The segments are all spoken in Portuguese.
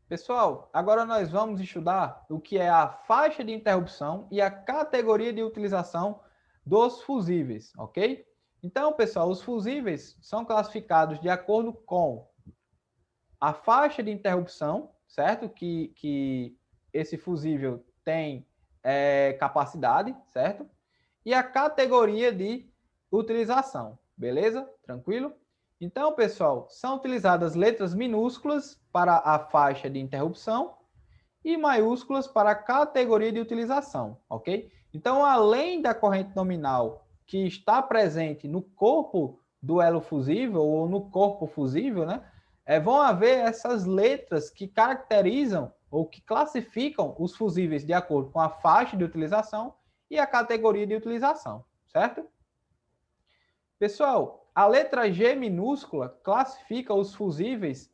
Pessoal, agora nós vamos estudar o que é a faixa de interrupção e a categoria de utilização dos fusíveis, ok? Então, pessoal, os fusíveis são classificados de acordo com a faixa de interrupção, certo? Que esse fusível tem capacidade, certo? E a categoria de utilização, beleza? Tranquilo? Então, pessoal, são utilizadas letras minúsculas para a faixa de interrupção e maiúsculas para a categoria de utilização, ok? Então, além da corrente nominal que está presente no corpo do elo fusível ou no corpo fusível, né? Vão haver essas letras que caracterizam ou que classificam os fusíveis de acordo com a faixa de utilização e a categoria de utilização, certo? Pessoal, a letra G minúscula classifica os fusíveis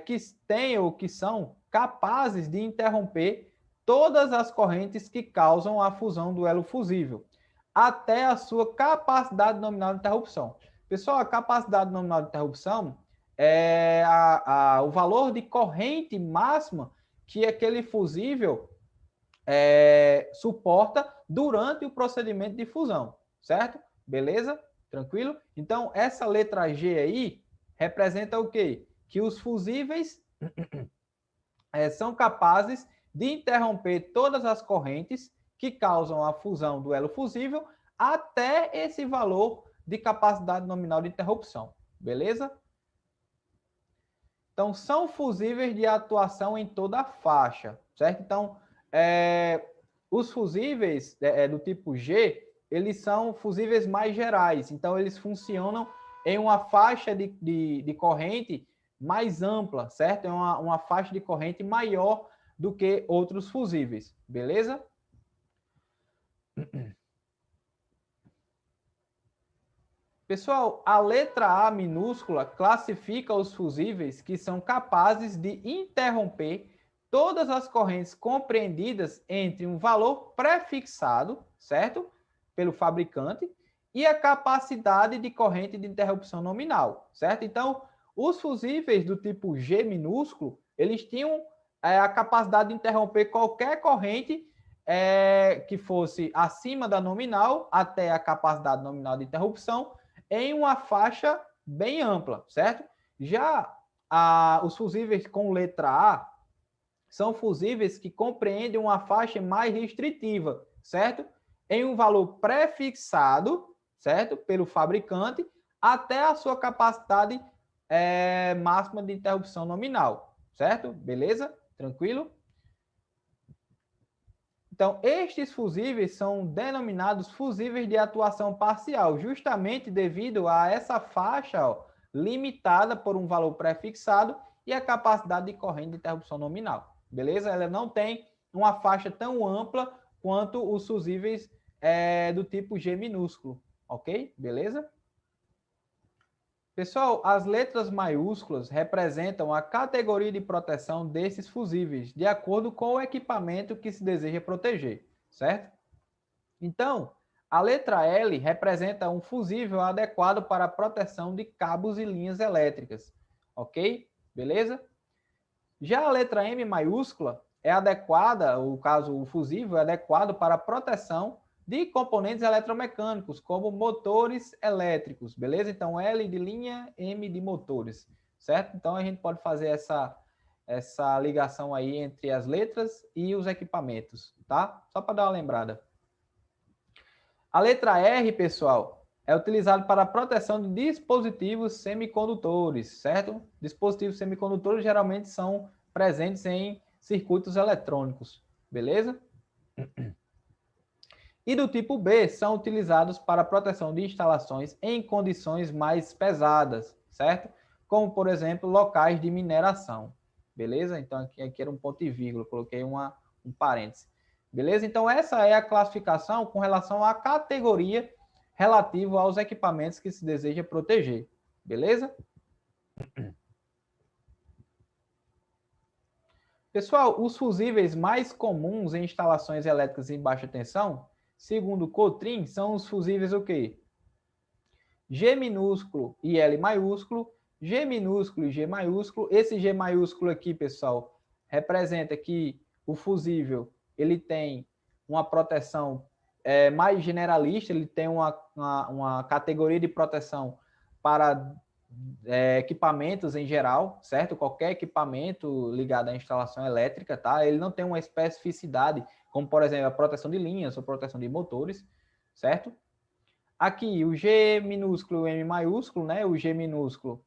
que têm ou que são capazes de interromper todas as correntes que causam a fusão do elo fusível, até a sua capacidade nominal de interrupção. Pessoal, a capacidade nominal de interrupção é o valor de corrente máxima que aquele fusível suporta durante o procedimento de fusão, certo? Beleza? Tranquilo? Então, essa letra G aí representa o quê? Que os fusíveis são capazes de interromper todas as correntes que causam a fusão do elo fusível até esse valor de capacidade nominal de interrupção. Beleza? Então, são fusíveis de atuação em toda a faixa, certo? Então, os fusíveis do tipo G, eles são fusíveis mais gerais. Então, eles funcionam em uma faixa de corrente mais ampla, certo? É uma faixa de corrente maior do que outros fusíveis, beleza? Pessoal, a letra A minúscula classifica os fusíveis que são capazes de interromper todas as correntes compreendidas entre um valor prefixado, certo? Pelo fabricante, e a capacidade de corrente de interrupção nominal, certo? Então, os fusíveis do tipo G minúsculo, eles tinham a capacidade de interromper qualquer corrente que fosse acima da nominal até a capacidade nominal de interrupção em uma faixa bem ampla, certo? Já os fusíveis com letra A são fusíveis que compreendem uma faixa mais restritiva, certo? Em um valor prefixado, certo? Pelo fabricante, até a sua capacidade máxima de interrupção nominal, certo? Beleza? Tranquilo? Então, estes fusíveis são denominados fusíveis de atuação parcial, justamente devido a essa faixa limitada por um valor prefixado e a capacidade de corrente de interrupção nominal. Beleza? Ela não tem uma faixa tão ampla quanto os fusíveis do tipo G minúsculo. Ok? Beleza? Pessoal, as letras maiúsculas representam a categoria de proteção desses fusíveis, de acordo com o equipamento que se deseja proteger, certo? Então, a letra L representa um fusível adequado para a proteção de cabos e linhas elétricas, ok? Beleza? Já a letra M maiúscula é adequada, o caso o fusível é adequado para a proteção de componentes eletromecânicos, como motores elétricos, beleza? Então, L de linha, M de motores, certo? Então, a gente pode fazer essa ligação aí entre as letras e os equipamentos, tá? Só para dar uma lembrada. A letra R, pessoal, é utilizado para a proteção de dispositivos semicondutores, certo? Dispositivos semicondutores geralmente são presentes em circuitos eletrônicos, beleza? E do tipo B são utilizados para a proteção de instalações em condições mais pesadas, certo? Como, por exemplo, locais de mineração, beleza? Então, aqui era um ponto e vírgula, coloquei um parêntese, beleza? Então, essa é a classificação com relação à categoria relativa aos equipamentos que se deseja proteger, beleza? Pessoal, os fusíveis mais comuns em instalações elétricas em baixa tensão, segundo o Cotrim, são os fusíveis o quê? G minúsculo e L maiúsculo, G minúsculo e G maiúsculo. Esse G maiúsculo aqui, pessoal, representa que o fusível ele tem uma proteção mais generalista, ele tem uma categoria de proteção para equipamentos em geral, certo? Qualquer equipamento ligado à instalação elétrica, tá? Ele não tem uma especificidade, como, por exemplo, a proteção de linhas ou proteção de motores, certo? Aqui, o G minúsculo e o M maiúsculo, né? O G minúsculo,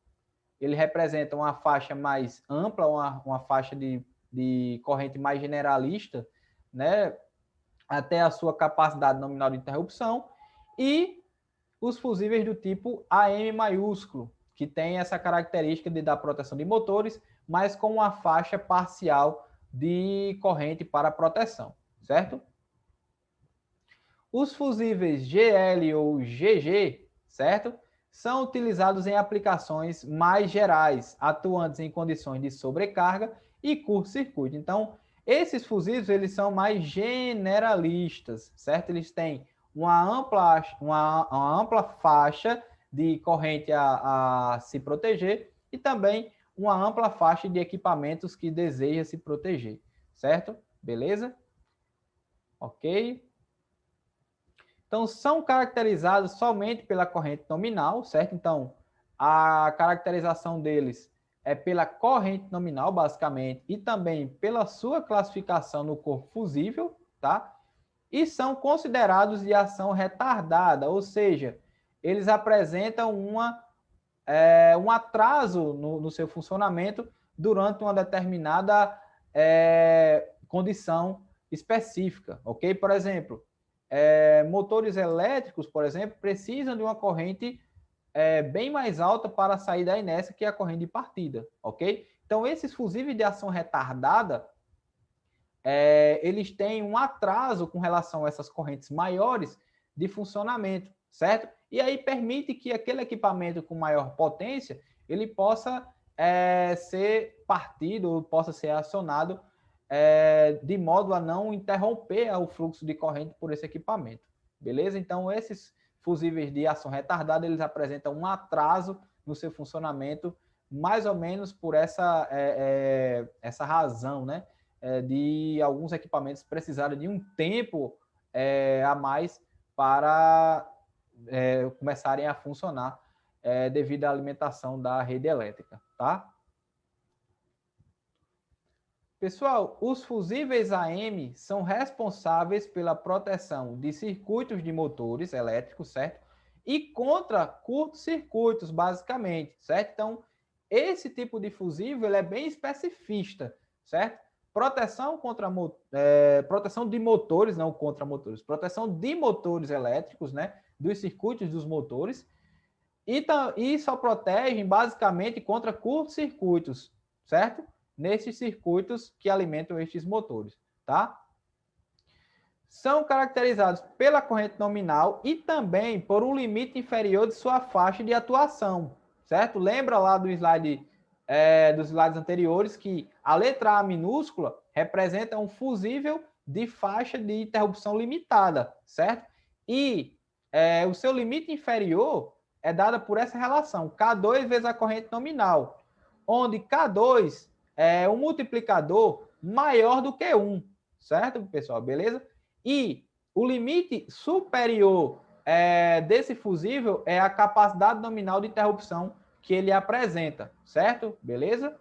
ele representa uma faixa mais ampla, uma faixa de corrente mais generalista, né? Até a sua capacidade nominal de interrupção, e os fusíveis do tipo AM maiúsculo, que tem essa característica de dar proteção de motores, mas com uma faixa parcial de corrente para proteção, certo? Os fusíveis GL ou GG, certo? São utilizados em aplicações mais gerais, atuantes em condições de sobrecarga e curto-circuito. Então, esses fusíveis eles são mais generalistas, certo? Eles têm uma ampla faixa de corrente a se proteger e também uma ampla faixa de equipamentos que deseja se proteger, certo? Beleza? Ok? Então, são caracterizados somente pela corrente nominal, certo? Então, a caracterização deles é pela corrente nominal, basicamente, e também pela sua classificação no corpo fusível, tá? E são considerados de ação retardada, ou seja, eles apresentam um atraso no seu funcionamento durante uma determinada condição específica, ok? Por exemplo, motores elétricos, por exemplo, precisam de uma corrente bem mais alta para sair da inércia que a corrente de partida, ok? Então, esses fusíveis de ação retardada, eles têm um atraso com relação a essas correntes maiores de funcionamento, certo? E aí permite que aquele equipamento com maior potência, ele possa ser partido, possa ser acionado de modo a não interromper o fluxo de corrente por esse equipamento, beleza? Então, esses fusíveis de ação retardada, eles apresentam um atraso no seu funcionamento, mais ou menos por essa razão, né? De alguns equipamentos precisarem de um tempo a mais para começarem a funcionar devido à alimentação da rede elétrica, tá? Pessoal, os fusíveis AM são responsáveis pela proteção de circuitos de motores elétricos, certo? E contra curtos-circuitos, basicamente, certo? Então, esse tipo de fusível ele é bem especificista, certo? Proteção proteção de motores, não contra motores, proteção de motores elétricos, né? Dos circuitos dos motores, e só protegem basicamente contra curtos-circuitos, certo? Nesses circuitos que alimentam estes motores, tá? São caracterizados pela corrente nominal e também por um limite inferior de sua faixa de atuação, certo? Lembra lá do slide, dos slides anteriores que a letra A minúscula representa um fusível de faixa de interrupção limitada, certo? E o seu limite inferior é dada por essa relação, K2 vezes a corrente nominal, onde K2 é um multiplicador maior do que 1, certo, pessoal? Beleza? E o limite superior desse fusível é a capacidade nominal de interrupção que ele apresenta, certo? Beleza?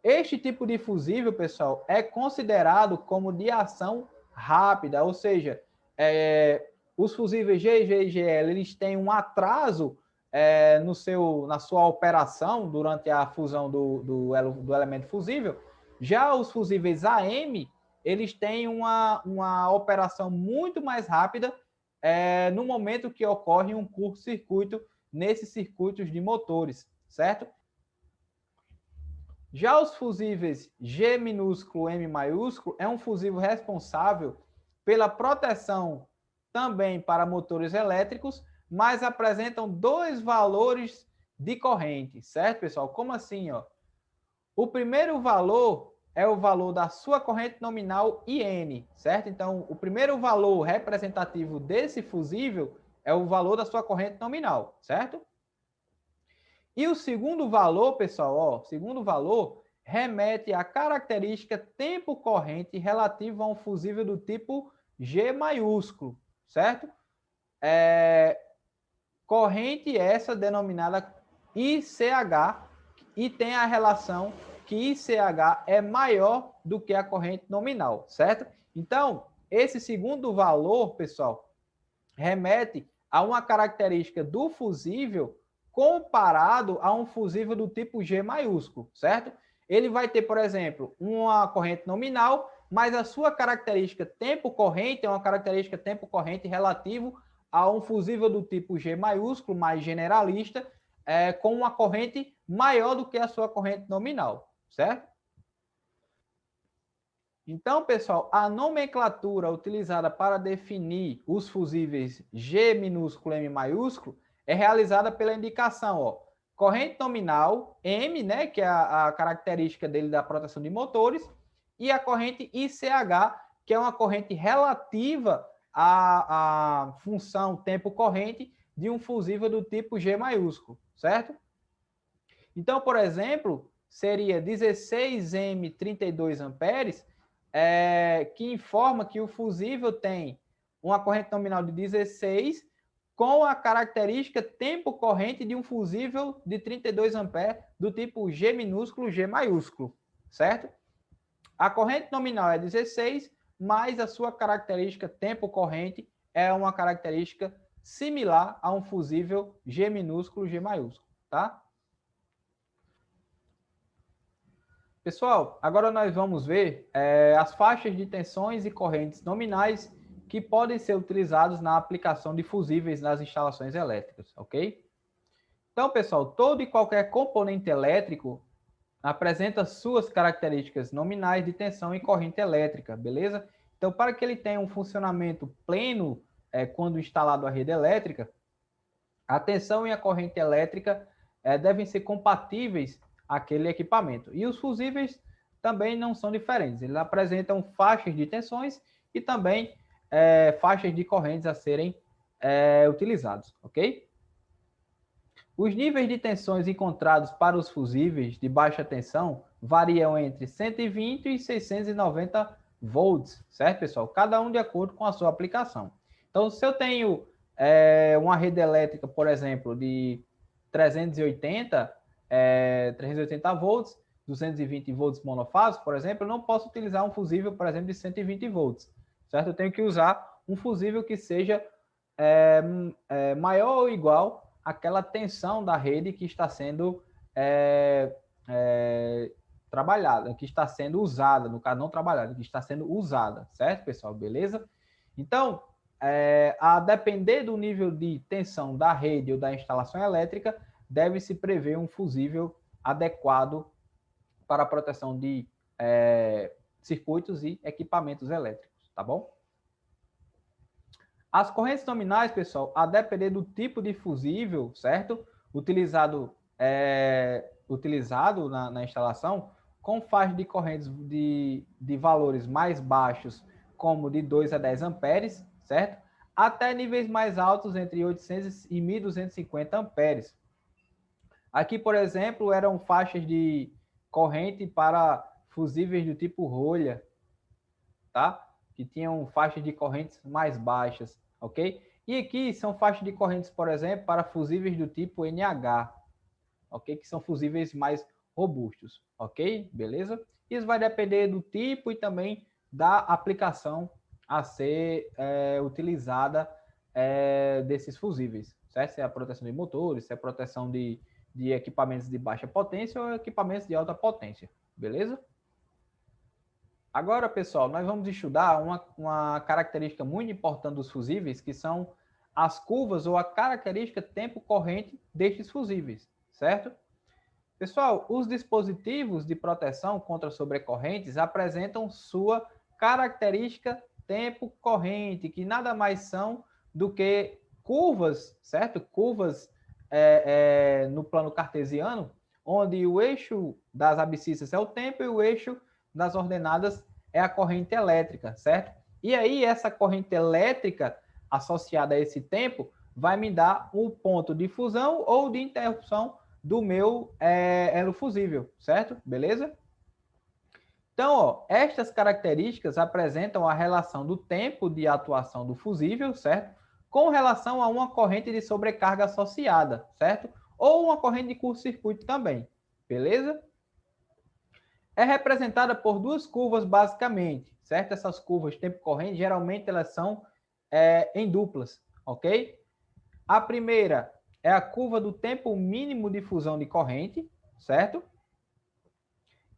Este tipo de fusível, pessoal, é considerado como de ação rápida, ou seja, os fusíveis GG e GL eles têm um atraso na sua operação durante a fusão do elemento fusível. Já os fusíveis AM, eles têm uma operação muito mais rápida no momento que ocorre um curto-circuito nesses circuitos de motores, certo? Já os fusíveis G minúsculo, M maiúsculo, é um fusível responsável pela proteção também para motores elétricos, mas apresentam dois valores de corrente, certo, pessoal? Como assim, ó? O primeiro valor é o valor da sua corrente nominal IN, certo? Então, o primeiro valor representativo desse fusível é o valor da sua corrente nominal, certo? E o segundo valor, pessoal, ó, segundo valor remete à característica tempo corrente relativa a um fusível do tipo G maiúsculo, certo? Corrente essa denominada ICH e tem a relação que ICH é maior do que a corrente nominal, certo? Então, esse segundo valor, pessoal, remete a uma característica do fusível comparado a um fusível do tipo G maiúsculo, certo? Ele vai ter, por exemplo, uma corrente nominal, mas a sua característica tempo corrente é uma característica tempo corrente relativo a um fusível do tipo G maiúsculo, mais generalista, com uma corrente maior do que a sua corrente nominal, certo? Então, pessoal, a nomenclatura utilizada para definir os fusíveis G minúsculo e M maiúsculo é realizada pela indicação, ó, corrente nominal, M, né, que é a característica dele da proteção de motores, e a corrente ICH, que é uma corrente relativa à função tempo corrente de um fusível do tipo G maiúsculo, certo? Então, por exemplo, seria 16M32 amperes, que informa que o fusível tem uma corrente nominal de 16 com a característica tempo corrente de um fusível de 32 amperes do tipo G minúsculo, G maiúsculo, certo? A corrente nominal é 16, mas a sua característica tempo corrente é uma característica similar a um fusível G minúsculo, G maiúsculo, tá? Pessoal, agora nós vamos ver as faixas de tensões e correntes nominais que podem ser utilizados na aplicação de fusíveis nas instalações elétricas, ok? Então, pessoal, todo e qualquer componente elétrico apresenta suas características nominais de tensão e corrente elétrica, beleza? Então, para que ele tenha um funcionamento pleno quando instalado a rede elétrica, a tensão e a corrente elétrica devem ser compatíveis àquele equipamento. E os fusíveis também não são diferentes. Eles apresentam faixas de tensões e também faixas de correntes a serem utilizados, ok? Os níveis de tensões encontrados para os fusíveis de baixa tensão variam entre 120 e 690 volts, certo, pessoal? Cada um de acordo com a sua aplicação. Então, se eu tenho uma rede elétrica, por exemplo, de 380 volts, 220 volts monofásicos, por exemplo, eu não posso utilizar um fusível, por exemplo, de 120 volts, certo? Eu tenho que usar um fusível que seja maior ou igual àquela tensão da rede que está sendo trabalhada, que está sendo usada, no caso não trabalhada, que está sendo usada, certo, pessoal? Beleza? Então, a depender do nível de tensão da rede ou da instalação elétrica, deve-se prever um fusível adequado para a proteção de circuitos e equipamentos elétricos, tá bom? As correntes nominais, pessoal, a depender do tipo de fusível, certo? Utilizado na instalação, com faixa de correntes de valores mais baixos, como de 2 a 10 amperes, certo? Até níveis mais altos, entre 800 e 1.250 amperes. Aqui, por exemplo, eram faixas de corrente para fusíveis do tipo rolha, tá? Que tinham faixas de correntes mais baixas, ok? E aqui são faixas de correntes, por exemplo, para fusíveis do tipo NH, ok? Que são fusíveis mais robustos, ok? Beleza? Isso vai depender do tipo e também da aplicação a ser utilizada desses fusíveis, certo? Se é a proteção de motores, se é a proteção de equipamentos de baixa potência ou equipamentos de alta potência, beleza? Agora, pessoal, nós vamos estudar uma característica muito importante dos fusíveis, que são as curvas ou a característica tempo corrente destes fusíveis, certo? Pessoal, os dispositivos de proteção contra sobrecorrentes apresentam sua característica tempo corrente, que nada mais são do que curvas, certo? Curvas no plano cartesiano, onde o eixo das abscissas é o tempo e o eixo das ordenadas é a corrente elétrica, certo? E aí, essa corrente elétrica associada a esse tempo vai me dar um ponto de fusão ou de interrupção do meu elo fusível, certo? Beleza? Então, ó, estas características apresentam a relação do tempo de atuação do fusível, certo? Com relação a uma corrente de sobrecarga associada, certo? Ou uma corrente de curto-circuito também, beleza? É representada por duas curvas basicamente, certo? Essas curvas tempo corrente, geralmente elas são em duplas, ok? A primeira é a curva do tempo mínimo de fusão de corrente, certo?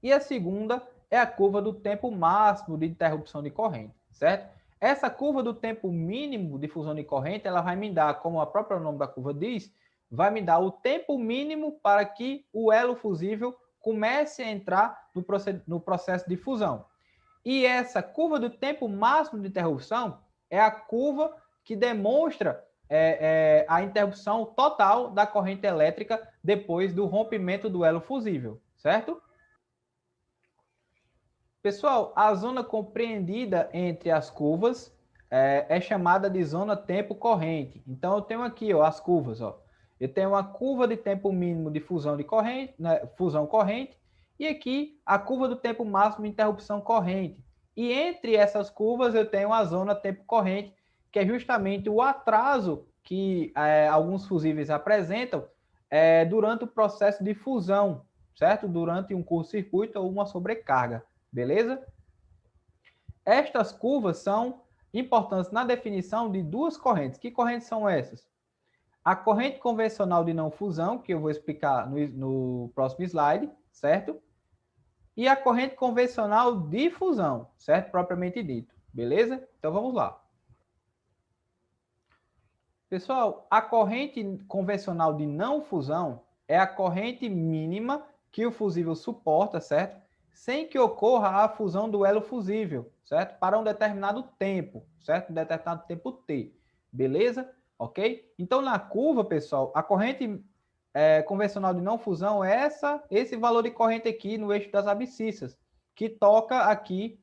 E a segunda é a curva do tempo máximo de interrupção de corrente, certo? Essa curva do tempo mínimo de fusão de corrente, ela vai me dar, como o próprio nome da curva diz, vai me dar o tempo mínimo para que o elo fusível comece a entrar no processo de fusão. E essa curva do tempo máximo de interrupção é a curva que demonstra a interrupção total da corrente elétrica depois do rompimento do elo fusível, certo? Pessoal, a zona compreendida entre as curvas é chamada de zona tempo corrente. Então, eu tenho aqui ó, as curvas. Ó. Eu tenho uma curva de tempo mínimo de fusão de corrente, né, fusão corrente, e aqui a curva do tempo máximo de interrupção corrente. E entre essas curvas eu tenho a zona tempo corrente, que é justamente o atraso que alguns fusíveis apresentam durante o processo de fusão, certo? Durante um curto-circuito ou uma sobrecarga. Beleza? Estas curvas são importantes na definição de duas correntes. Que correntes são essas? A corrente convencional de não fusão, que eu vou explicar no próximo slide, certo? E a corrente convencional de fusão, certo? Propriamente dito. Beleza? Então vamos lá. Pessoal, a corrente convencional de não fusão é a corrente mínima que o fusível suporta, certo? Sem que ocorra a fusão do elo fusível, certo? Para um determinado tempo, certo? Um determinado tempo T, beleza? Ok? Então, na curva, pessoal, a corrente convencional de não fusão é esse valor de corrente aqui no eixo das abscissas, que toca aqui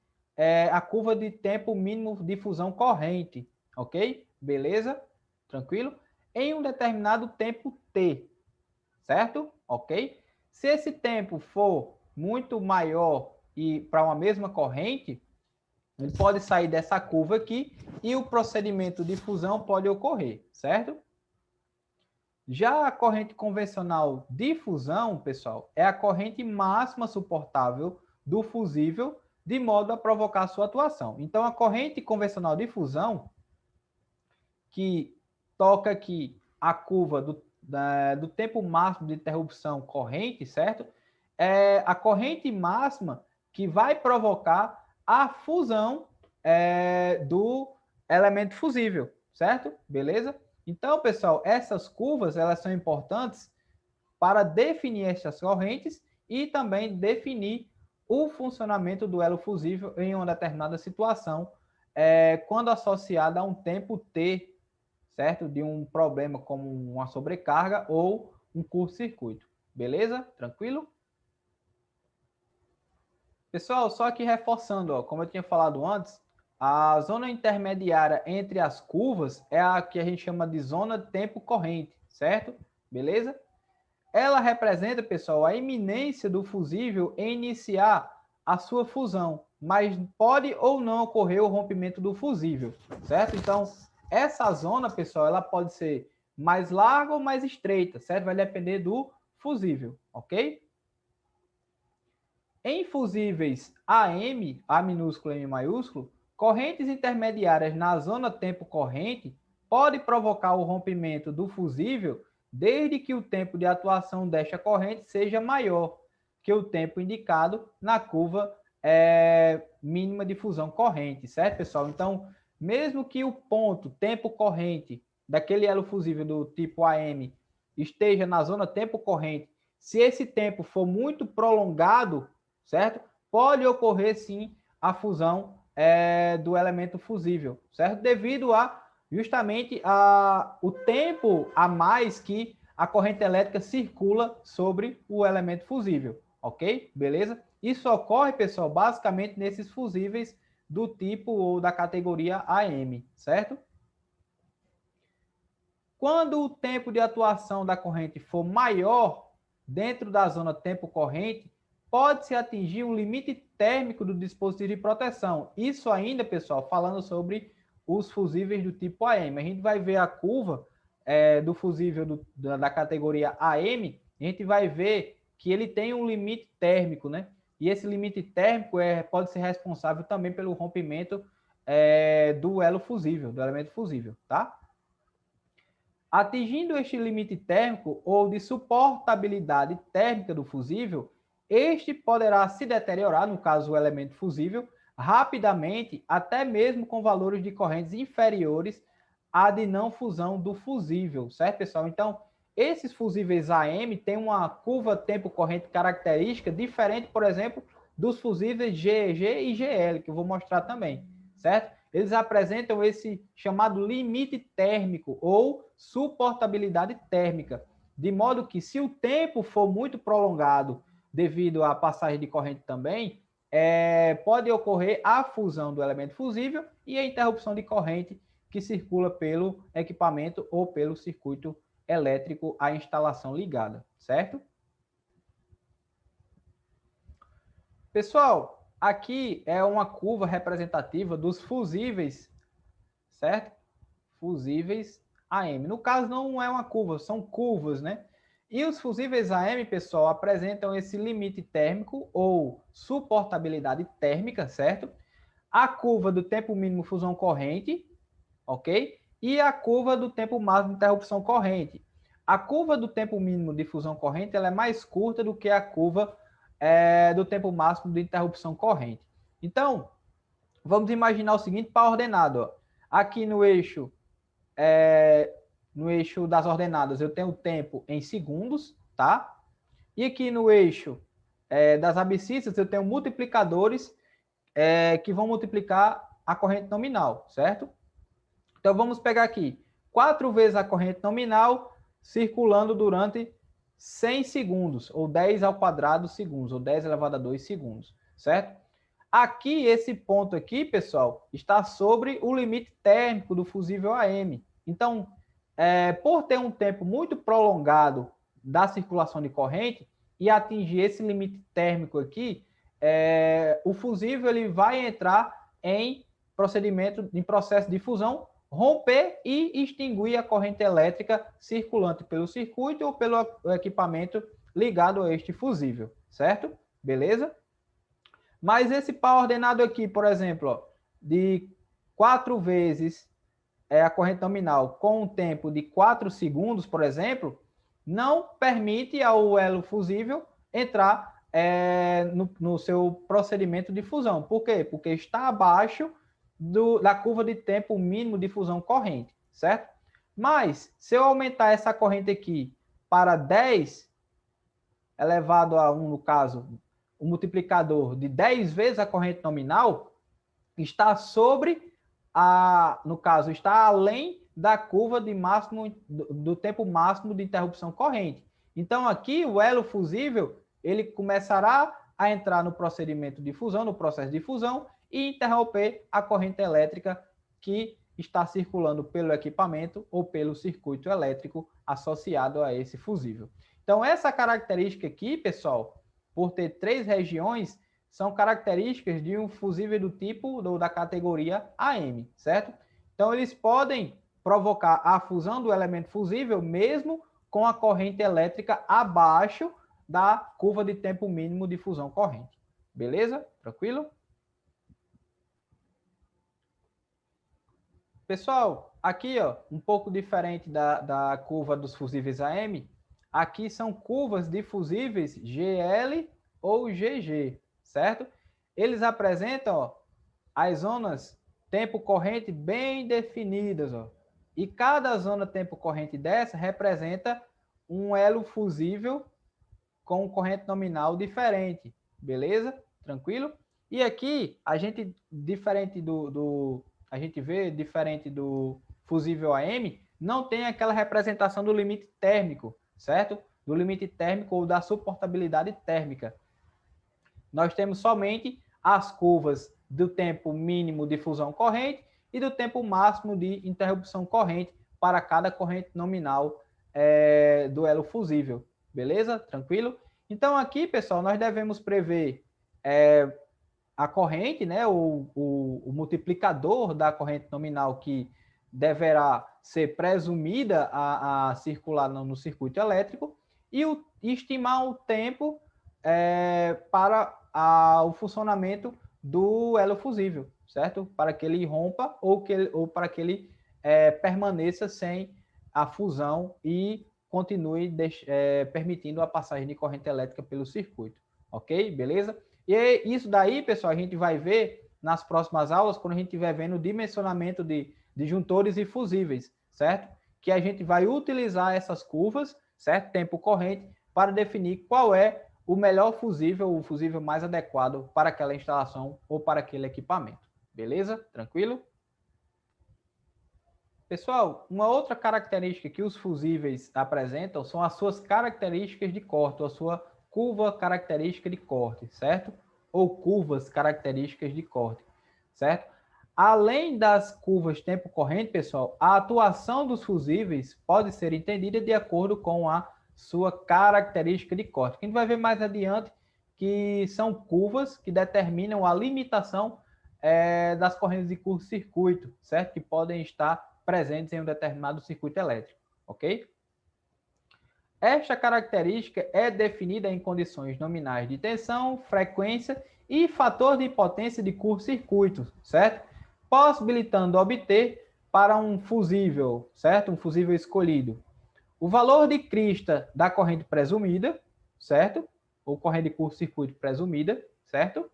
a curva de tempo mínimo de fusão corrente, ok? Beleza? Tranquilo? Em um determinado tempo T, certo? Ok? Se esse tempo for muito maior e para uma mesma corrente, ele pode sair dessa curva aqui e o procedimento de fusão pode ocorrer, certo? Já a corrente convencional de fusão, pessoal, é a corrente máxima suportável do fusível de modo a provocar sua atuação. Então, a corrente convencional de fusão, que toca aqui a curva do tempo máximo de interrupção corrente, certo? É a corrente máxima que vai provocar a fusão do elemento fusível, certo? Beleza? Então, pessoal, essas curvas elas são importantes para definir essas correntes e também definir o funcionamento do elo fusível em uma determinada situação, quando associada a um tempo T, certo? De um problema como uma sobrecarga ou um curto-circuito. Beleza? Tranquilo? Pessoal, só aqui reforçando, ó, como eu tinha falado antes, a zona intermediária entre as curvas é a que a gente chama de zona tempo corrente, certo? Beleza? Ela representa, pessoal, a iminência do fusível em iniciar a sua fusão, mas pode ou não ocorrer o rompimento do fusível, certo? Então, essa zona, pessoal, ela pode ser mais larga ou mais estreita, certo? Vai depender do fusível, ok? Em fusíveis AM, A minúsculo e M maiúsculo, correntes intermediárias na zona tempo corrente pode provocar o rompimento do fusível desde que o tempo de atuação desta corrente seja maior que o tempo indicado na curva mínima de fusão corrente, certo, pessoal? Então, mesmo que o ponto tempo corrente daquele elo fusível do tipo AM esteja na zona tempo corrente, se esse tempo for muito prolongado, certo? Pode ocorrer sim a fusão do elemento fusível, certo? Devido a justamente o tempo a mais que a corrente elétrica circula sobre o elemento fusível, ok? Beleza? Isso ocorre, pessoal, basicamente nesses fusíveis do tipo ou da categoria AM, certo? Quando o tempo de atuação da corrente for maior dentro da zona tempo corrente, pode-se atingir um limite térmico do dispositivo de proteção. Isso ainda, pessoal, falando sobre os fusíveis do tipo AM. A gente vai ver a curva do fusível da categoria AM, a gente vai ver que ele tem um limite térmico, né? E esse limite térmico pode ser responsável também pelo rompimento do elo fusível, do elemento fusível, tá? Atingindo este limite térmico ou de suportabilidade térmica do fusível, este poderá se deteriorar, no caso o elemento fusível, rapidamente, até mesmo com valores de correntes inferiores à de não fusão do fusível, certo, pessoal? Então, esses fusíveis AM têm uma curva tempo-corrente característica diferente, por exemplo, dos fusíveis GEG e GL, que eu vou mostrar também, certo? Eles apresentam esse chamado limite térmico ou suportabilidade térmica, de modo que se o tempo for muito prolongado devido à passagem de corrente também, pode ocorrer a fusão do elemento fusível e a interrupção de corrente que circula pelo equipamento ou pelo circuito elétrico à instalação ligada, certo? Pessoal, aqui é uma curva representativa dos fusíveis, certo? Fusíveis AM. No caso, não é uma curva, são curvas, né? E os fusíveis AM, pessoal, apresentam esse limite térmico ou suportabilidade térmica, certo? A curva do tempo mínimo fusão corrente, ok? E a curva do tempo máximo de interrupção corrente. A curva do tempo mínimo de fusão corrente ela é mais curta do que a curva do tempo máximo de interrupção corrente. Então, vamos imaginar o seguinte para ordenado. Ó. Aqui no eixo das ordenadas eu tenho o tempo em segundos, tá? E aqui no eixo das abscissas eu tenho multiplicadores que vão multiplicar a corrente nominal, certo? Então vamos pegar aqui 4 vezes a corrente nominal circulando durante 100 segundos, ou 10 ao quadrado segundos, ou 10 elevado a 2 segundos, certo? Aqui, esse ponto aqui, pessoal, está sobre o limite térmico do fusível AM. Então, por ter um tempo muito prolongado da circulação de corrente e atingir esse limite térmico aqui, o fusível ele vai entrar em processo de fusão, romper e extinguir a corrente elétrica circulante pelo circuito ou pelo equipamento ligado a este fusível, certo? Beleza? Mas esse par ordenado aqui, por exemplo, ó, de 4 vezes a corrente nominal com um tempo de 4 segundos, por exemplo, não permite ao elo fusível entrar no seu procedimento de fusão. Por quê? Porque está abaixo da curva de tempo mínimo de fusão corrente, certo? Mas, se eu aumentar essa corrente aqui para 10, elevado a 1, no caso, o multiplicador de 10 vezes a corrente nominal, está sobre, no caso, está além da curva de máximo, do tempo máximo de interrupção corrente. Então, aqui, o elo fusível, ele começará a entrar no procedimento de fusão, no processo de fusão, e interromper a corrente elétrica que está circulando pelo equipamento ou pelo circuito elétrico associado a esse fusível. Então, essa característica aqui, pessoal, por ter 3 regiões, são características de um fusível do tipo da categoria AM, certo? Então, eles podem provocar a fusão do elemento fusível mesmo com a corrente elétrica abaixo da curva de tempo mínimo de fusão corrente. Beleza? Tranquilo? Pessoal, aqui ó, um pouco diferente da curva dos fusíveis AM, aqui são curvas de fusíveis GL ou GG, certo? Eles apresentam ó, as zonas tempo corrente bem definidas. Ó, e cada zona tempo corrente dessa representa um elo fusível com corrente nominal diferente, beleza? Tranquilo? E aqui, a gente, a gente vê, diferente do fusível AM, não tem aquela representação do limite térmico, certo? Do limite térmico ou da suportabilidade térmica. Nós temos somente as curvas do tempo mínimo de fusão corrente e do tempo máximo de interrupção corrente para cada corrente nominal do elo fusível. Beleza? Tranquilo? Então, aqui, pessoal, nós devemos prever a corrente, né, o multiplicador da corrente nominal que deverá ser presumida a circular no circuito elétrico e estimar o tempo para o funcionamento do elo fusível, certo? Para que ele rompa ou para que ele permaneça sem a fusão e continue permitindo a passagem de corrente elétrica pelo circuito, ok? Beleza? E isso daí, pessoal, a gente vai ver nas próximas aulas, quando a gente estiver vendo o dimensionamento de juntores e fusíveis, certo? Que a gente vai utilizar essas curvas, certo? Tempo corrente, para definir qual é o melhor fusível, o fusível mais adequado para aquela instalação ou para aquele equipamento. Beleza? Tranquilo? Pessoal, uma outra característica que os fusíveis apresentam são as suas características de corte, ou a sua curva característica de corte, certo? Ou curvas características de corte, certo? Além das curvas tempo corrente, pessoal, a atuação dos fusíveis pode ser entendida de acordo com a sua característica de corte. A gente vai ver mais adiante que são curvas que determinam a limitação das correntes de curto-circuito, certo? Que podem estar presentes em um determinado circuito elétrico, ok? Esta característica é definida em condições nominais de tensão, frequência e fator de potência de curto-circuito, certo? Possibilitando obter para um fusível, certo? Um fusível escolhido, o valor de crista da corrente presumida, certo? Ou corrente de curto-circuito presumida, certo?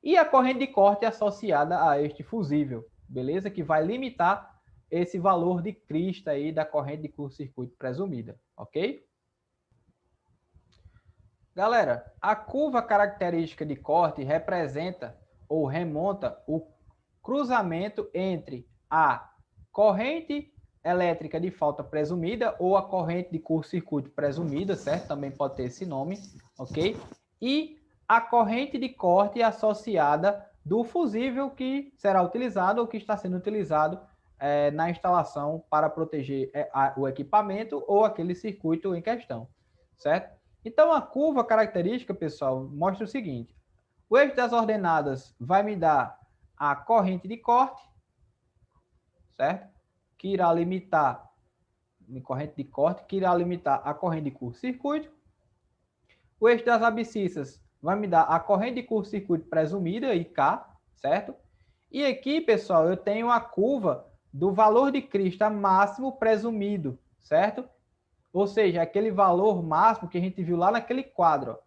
E a corrente de corte associada a este fusível, beleza? Que vai limitar esse valor de crista aí da corrente de curto-circuito presumida, ok? Galera, a curva característica de corte representa ou remonta o cruzamento entre a corrente elétrica de falta presumida ou a corrente de curto-circuito presumida, certo? Também pode ter esse nome, ok? E a corrente de corte associada do fusível que será utilizado ou que está sendo utilizado na instalação para proteger o equipamento ou aquele circuito em questão, certo? Então, a curva característica, pessoal, mostra o seguinte. O eixo das ordenadas vai me dar a corrente de corte, certo? Que irá limitar, corrente de corte, que irá limitar a corrente de curto-circuito. O eixo das abscissas vai me dar a corrente de curto-circuito presumida, IK, certo? E aqui, pessoal, eu tenho a curva do valor de crista máximo presumido, certo? Ou seja, aquele valor máximo que a gente viu lá naquele quadro. Ó.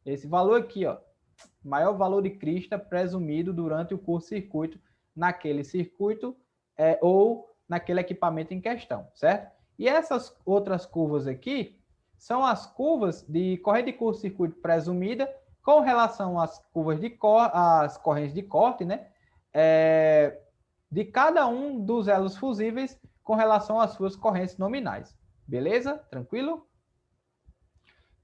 Esse valor aqui, ó, maior valor de crista presumido durante o curto-circuito naquele circuito ou naquele equipamento em questão, certo? E essas outras curvas aqui são as curvas de corrente de curto-circuito presumida com relação às curvas às correntes de corte, né? De cada um dos elos fusíveis com relação às suas correntes nominais. Beleza? Tranquilo?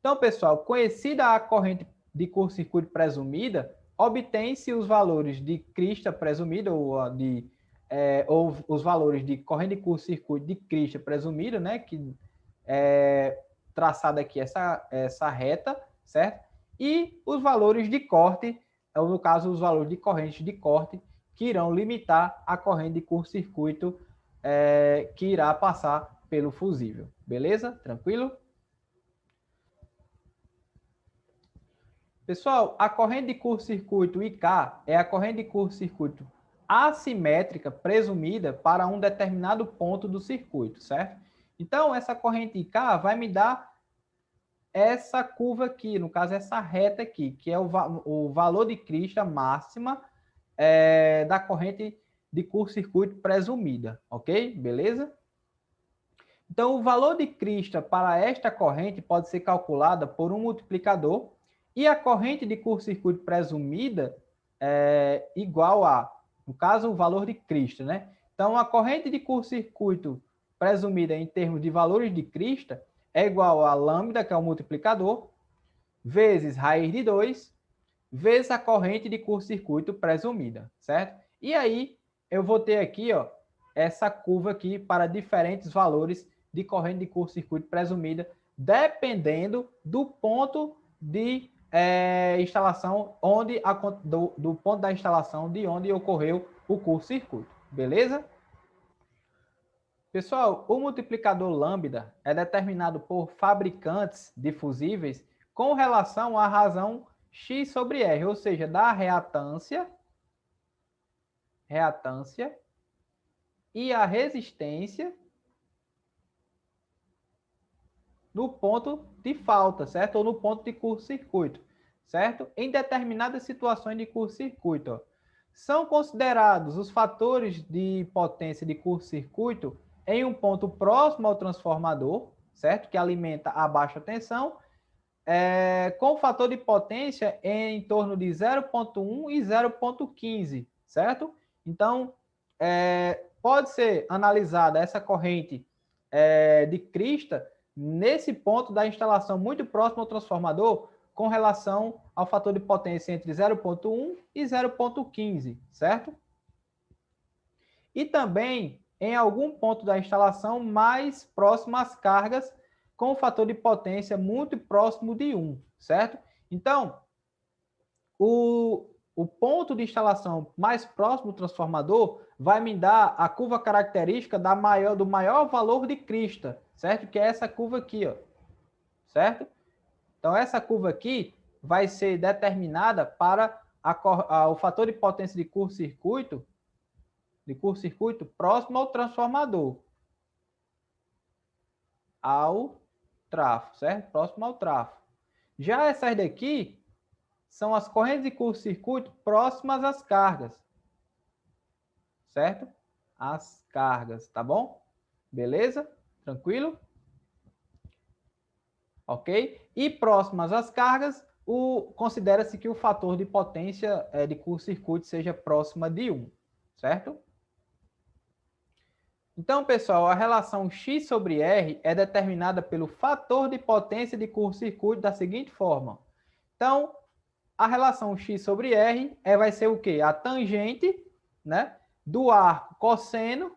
Então, pessoal, conhecida a corrente de curto-circuito presumida, obtém-se os valores de crista presumida ou os valores de corrente de curto-circuito de crista presumida, né, que é traçada aqui essa reta, certo? E os valores de corte, no caso, os valores de corrente de corte, que irão limitar a corrente de curto-circuito que irá passar pelo fusível. Beleza? Tranquilo? Pessoal, a corrente de curto-circuito IK é a corrente de curto-circuito assimétrica presumida para um determinado ponto do circuito, certo? Então, essa corrente IK vai me dar essa curva aqui, no caso, essa reta aqui, que é o valor de crista máxima da corrente de curto-circuito presumida, ok? Beleza? Então, o valor de crista para esta corrente pode ser calculada por um multiplicador e a corrente de curto-circuito presumida é igual a, no caso, o valor de crista, né? Então, a corrente de curto-circuito presumida em termos de valores de crista é igual a lambda, que é o multiplicador, vezes raiz de 2, vezes a corrente de curto-circuito presumida, certo? E aí, eu vou ter aqui, essa curva aqui para diferentes valores de corrente de curto-circuito presumida dependendo do ponto de instalação do ponto da instalação de onde ocorreu o curto-circuito, beleza? Pessoal, o multiplicador lambda é determinado por fabricantes de fusíveis com relação à razão X sobre R, ou seja, da reatância e a resistência no ponto de falta, certo? Ou no ponto de curto-circuito, certo? Em determinadas situações de curto-circuito, são considerados os fatores de potência de curto-circuito em um ponto próximo ao transformador, certo? Que alimenta a baixa tensão, com o fator de potência em torno de 0,1 e 0,15, certo? Então, pode ser analisada essa corrente de crista nesse ponto da instalação muito próximo ao transformador com relação ao fator de potência entre 0,1 e 0,15, certo? E também em algum ponto da instalação mais próximo às cargas com o fator de potência muito próximo de 1, certo? Então, o ponto de instalação mais próximo do transformador vai me dar a curva característica do maior valor de crista, certo? Que é essa curva aqui, ó, certo? Então, essa curva aqui vai ser determinada para o fator de potência de curto-circuito próximo ao transformador, ao trafo, certo? Próximo ao trafo. Já essas daqui são as correntes de curto-circuito próximas às cargas, certo? As cargas, tá bom? Beleza? Tranquilo? Ok? E próximas às cargas, considera-se que o fator de potência de curto-circuito seja próxima de 1, certo? Então, pessoal, a relação X sobre R é determinada pelo fator de potência de curto-circuito da seguinte forma. Então, a relação X sobre R vai ser o quê? A tangente, né, do arco cosseno,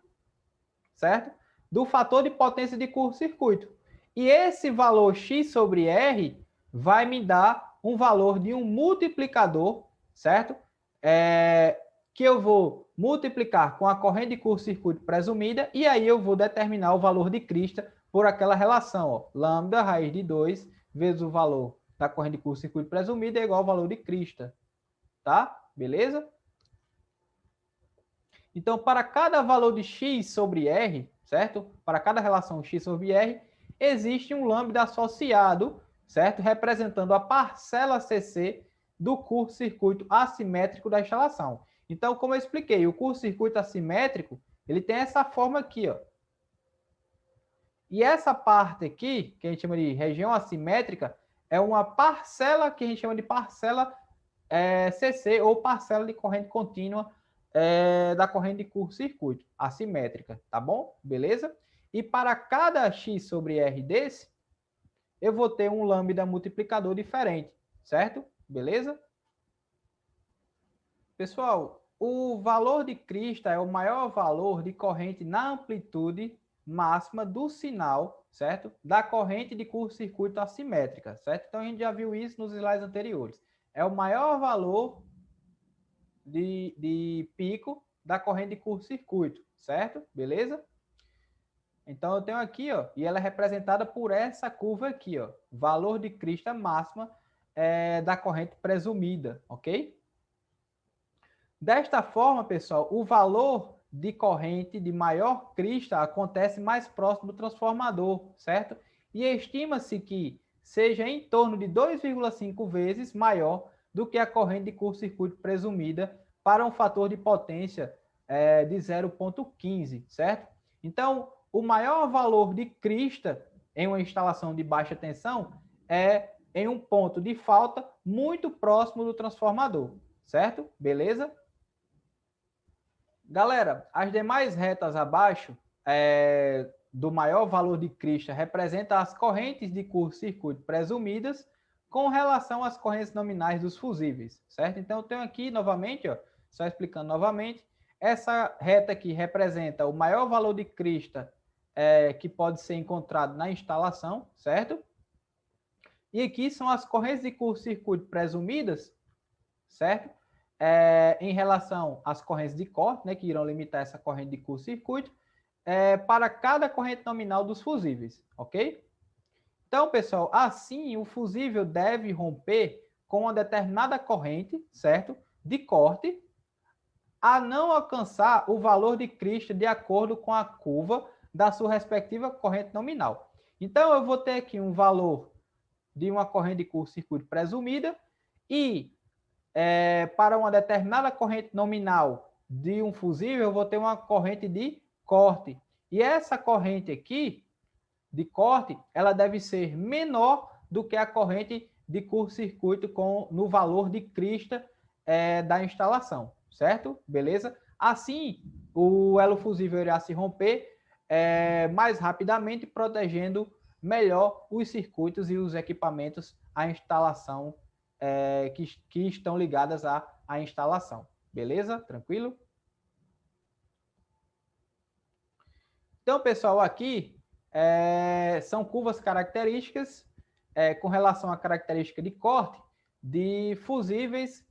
certo? Do fator de potência de curto-circuito. E esse valor X sobre R vai me dar um valor de um multiplicador, certo? Que eu vou multiplicar com a corrente de curto-circuito presumida e aí eu vou determinar o valor de crista por aquela relação, ó, lambda raiz de 2 vezes o valor da corrente de curto-circuito presumida é igual ao valor de crista, tá? Beleza? Então, para cada valor de x sobre r, certo? Para cada relação x sobre r, existe um lambda associado, certo? Representando a parcela CC do curto-circuito assimétrico da instalação. Então, como eu expliquei, o curto-circuito assimétrico, ele tem essa forma aqui, ó. E essa parte aqui, que a gente chama de região assimétrica, é uma parcela que a gente chama de parcela CC, ou parcela de corrente contínua da corrente de curto-circuito, assimétrica, tá bom? Beleza? E para cada x sobre r desse, eu vou ter um lambda multiplicador diferente, certo? Beleza? Pessoal, o valor de crista é o maior valor de corrente na amplitude máxima do sinal, certo? Da corrente de curto-circuito assimétrica, certo? Então, a gente já viu isso nos slides anteriores. É o maior valor de pico da corrente de curto-circuito, certo? Beleza? Então, eu tenho aqui, ó, e ela é representada por essa curva aqui, ó, valor de crista máxima da corrente presumida, ok? Desta forma, pessoal, o valor de corrente de maior crista acontece mais próximo do transformador, certo? E estima-se que seja em torno de 2,5 vezes maior do que a corrente de curto-circuito presumida para um fator de potência de 0,15, certo? Então, o maior valor de crista em uma instalação de baixa tensão é em um ponto de falta muito próximo do transformador, certo? Beleza? Galera, as demais retas abaixo do maior valor de crista representam as correntes de curto-circuito presumidas com relação às correntes nominais dos fusíveis, certo? Então, eu tenho aqui novamente, ó, só explicando novamente, essa reta aqui representa o maior valor de crista que pode ser encontrado na instalação, certo? E aqui são as correntes de curto-circuito presumidas, certo? Em relação às correntes de corte, né, que irão limitar essa corrente de curto-circuito, para cada corrente nominal dos fusíveis, ok? Então, pessoal, assim o fusível deve romper com uma determinada corrente, certo? De corte, a não alcançar o valor de crista de acordo com a curva da sua respectiva corrente nominal. Então, eu vou ter aqui um valor de uma corrente de curto-circuito presumida e para uma determinada corrente nominal de um fusível, eu vou ter uma corrente de corte. E essa corrente aqui, de corte, ela deve ser menor do que a corrente de curto-circuito no valor de crista da instalação, certo? Beleza? Assim, o elo fusível irá se romper mais rapidamente, protegendo melhor os circuitos e os equipamentos à instalação que estão ligadas à instalação. Beleza? Tranquilo? Então, pessoal, aqui são curvas características com relação à característica de corte de fusíveis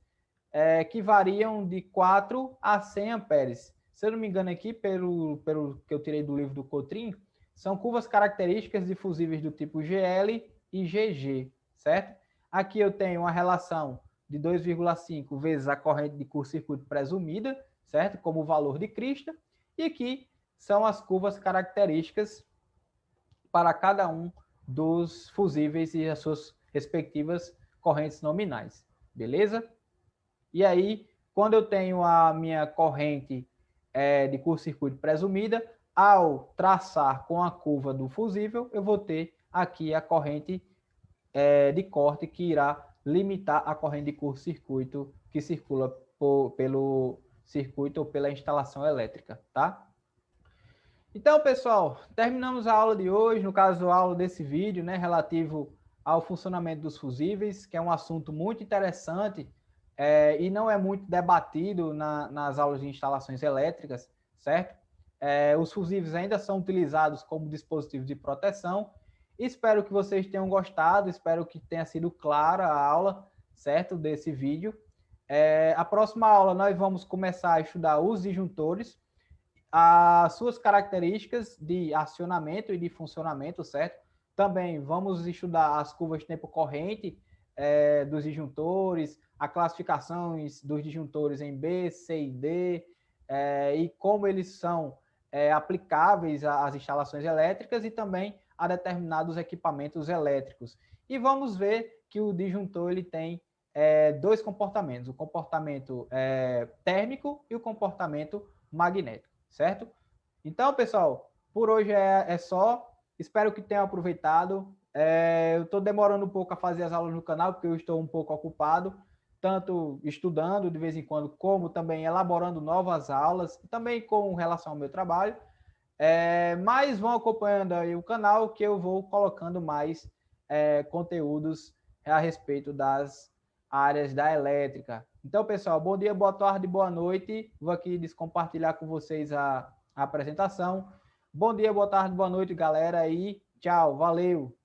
que variam de 4 a 100 amperes. Se eu não me engano aqui, pelo que eu tirei do livro do Cotrim, são curvas características de fusíveis do tipo GL e GG, certo? Aqui eu tenho uma relação de 2,5 vezes a corrente de curto-circuito presumida, certo? Como o valor de crista. E aqui são as curvas características para cada um dos fusíveis e as suas respectivas correntes nominais. Beleza? E aí, quando eu tenho a minha corrente de curto-circuito presumida, ao traçar com a curva do fusível, eu vou ter aqui a corrente de corte que irá limitar a corrente de curto-circuito que circula pelo circuito ou pela instalação elétrica, tá? Então, pessoal, terminamos a aula de hoje, no caso, a aula desse vídeo, né, relativo ao funcionamento dos fusíveis, que é um assunto muito interessante e não é muito debatido nas aulas de instalações elétricas, certo? Os fusíveis ainda são utilizados como dispositivos de proteção. Espero que vocês tenham gostado, espero que tenha sido clara a aula, certo, desse vídeo. A próxima aula nós vamos começar a estudar os disjuntores, as suas características de acionamento e de funcionamento, certo? Também vamos estudar as curvas de tempo corrente dos disjuntores, a classificação dos disjuntores em B, C e D, e como eles são aplicáveis às instalações elétricas e também a determinados equipamentos elétricos. E vamos ver que o disjuntor ele tem dois comportamentos, o comportamento térmico e o comportamento magnético, certo? Então, pessoal, por hoje é só. Espero que tenham aproveitado. Eu estou demorando um pouco a fazer as aulas no canal, porque eu estou um pouco ocupado, tanto estudando de vez em quando, como também elaborando novas aulas, e também com relação ao meu trabalho. Mas vão acompanhando aí o canal, que eu vou colocando mais conteúdos a respeito das áreas da elétrica. Então, pessoal, bom dia, boa tarde, boa noite. Vou aqui compartilhar com vocês a apresentação. Bom dia, boa tarde, boa noite, galera, e tchau, valeu!